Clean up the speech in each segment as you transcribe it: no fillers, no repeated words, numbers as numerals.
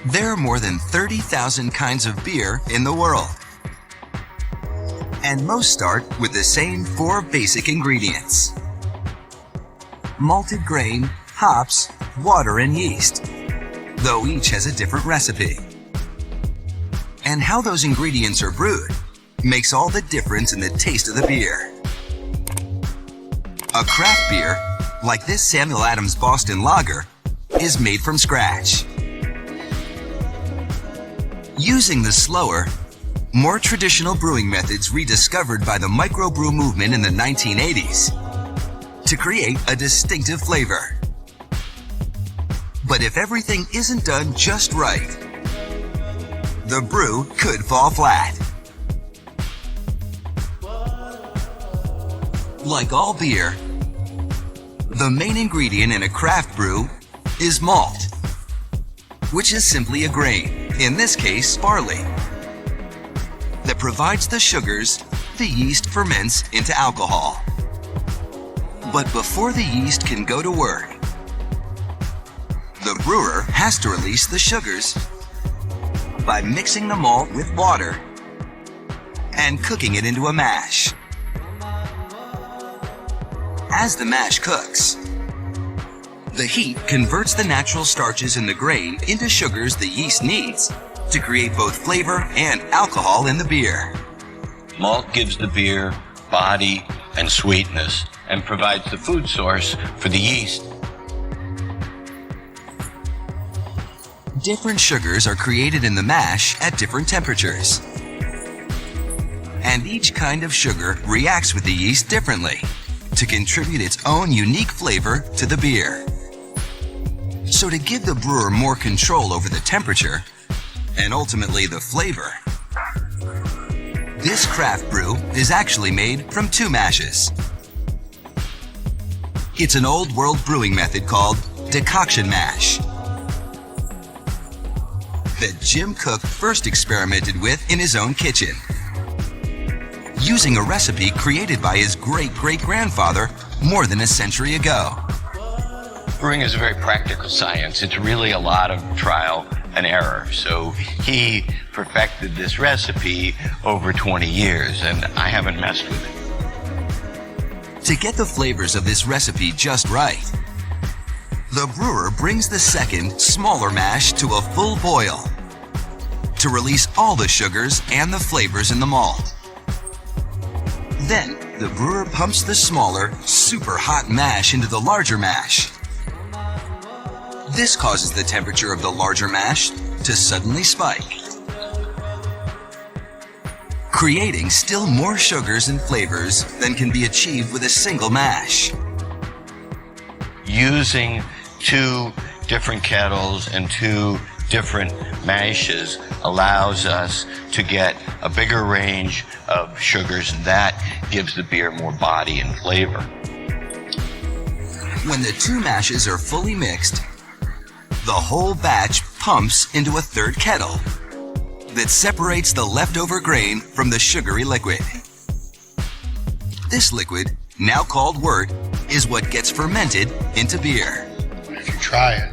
There are more than 30,000 kinds of beer in the world. And most start with the same 4 basic ingredients: malted grain, hops, water, and yeast, though each has a different recipe. And how those ingredients are brewed makes all the difference in the taste of the beer. A craft beer, like this Samuel Adams Boston Lager, is made from scratch. Using the slower, more traditional brewing methods rediscovered by the microbrew movement in the 1980s to create a distinctive flavor. But if everything isn't done just right, the brew could fall flat. Like all beer, the main ingredient in a craft brew is malt, which is simply a grain, in this case barley, that provides the sugars the yeast ferments into alcohol. But before the yeast can go to work, the brewer has to release the sugars by mixing the malt with water and cooking it into a mash. As the mash cooks, the heat converts the natural starches in the grain into sugars the yeast needs to create both flavor and alcohol in the beer. Malt gives the beer body and sweetness and provides the food source for the yeast. Different sugars are created in the mash at different temperatures. And each kind of sugar reacts with the yeast differently to contribute its own unique flavor to the beer. So to give the brewer more control over the temperature and ultimately the flavor, this craft brew is actually made from 2 mashes. It's an old world brewing method called decoction mash that Jim Koch first experimented with in his own kitchen, using a recipe created by his great-great-grandfather more than a century ago. Brewing is a very practical science. It's really a lot of trial and error. So he perfected this recipe over 20 years, and I haven't messed with it. To get the flavors of this recipe just right, the brewer brings the second, smaller mash to a full boil to release all the sugars and the flavors in the malt. Then, the brewer pumps the smaller, super hot mash into the larger mash. This causes the temperature of the larger mash to suddenly spike, creating still more sugars and flavors than can be achieved with a single mash. Using 2 different kettles and 2 different mashes allows us to get a bigger range of sugars, and that gives the beer more body and flavor. When the 2 mashes are fully mixed, the whole batch pumps into a third kettle that separates the leftover grain from the sugary liquid. This liquid, now called wort, is what gets fermented into beer. If you try it,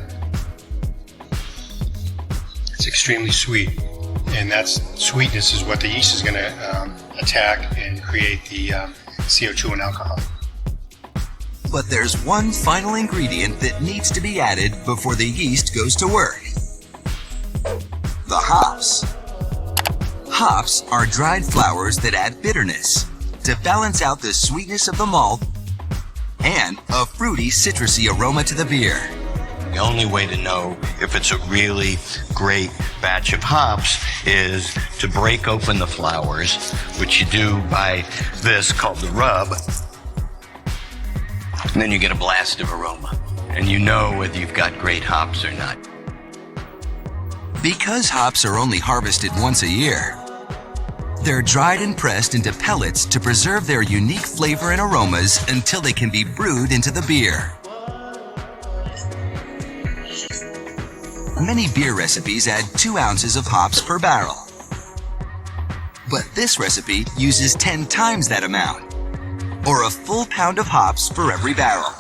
it's extremely sweet, and that sweetness is what the yeast is going to attack and create the CO2 and alcohol. But there's one final ingredient that needs to be added before the yeast goes to work: the hops. Hops are dried flowers that add bitterness to balance out the sweetness of the malt and a fruity, citrusy aroma to the beer. The only way to know if it's a really great batch of hops is to break open the flowers, which you do by this called the rub, and then you get a blast of aroma, and you know whether you've got great hops or not. Because hops are only harvested once a year, they're dried and pressed into pellets to preserve their unique flavor and aromas until they can be brewed into the beer. Many beer recipes add 2 ounces of hops per barrel. But this recipe uses 10 times that amount, or a full pound of hops for every barrel,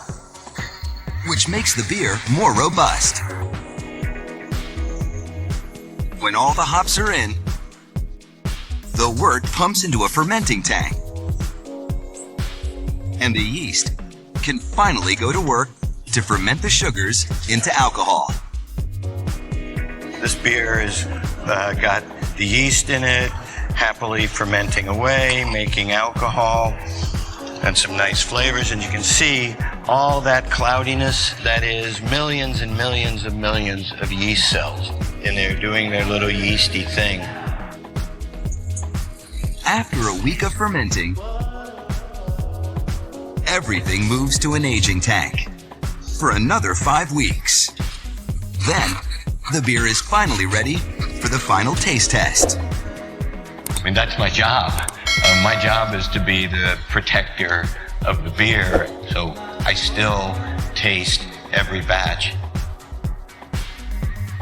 which makes the beer more robust. When all the hops are in, the wort pumps into a fermenting tank. And the yeast can finally go to work to ferment the sugars into alcohol. This beer has got the yeast in it, happily fermenting away, making alcohol, and some nice flavors. And you can see all that cloudiness. That is millions and millions of yeast cells in there doing their little yeasty thing. After a week of fermenting, everything moves to an aging tank for another 5 weeks. Then, the beer is finally ready for the final taste test. I mean, that's my job. My job is to be the protector of the beer, so I still taste every batch.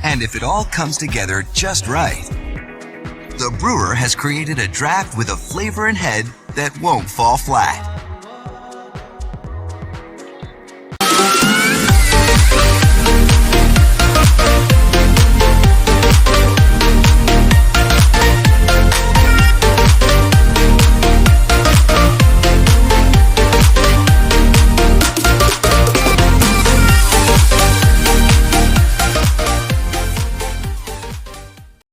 And if it all comes together just right, the brewer has created a draft with a flavor and head that won't fall flat.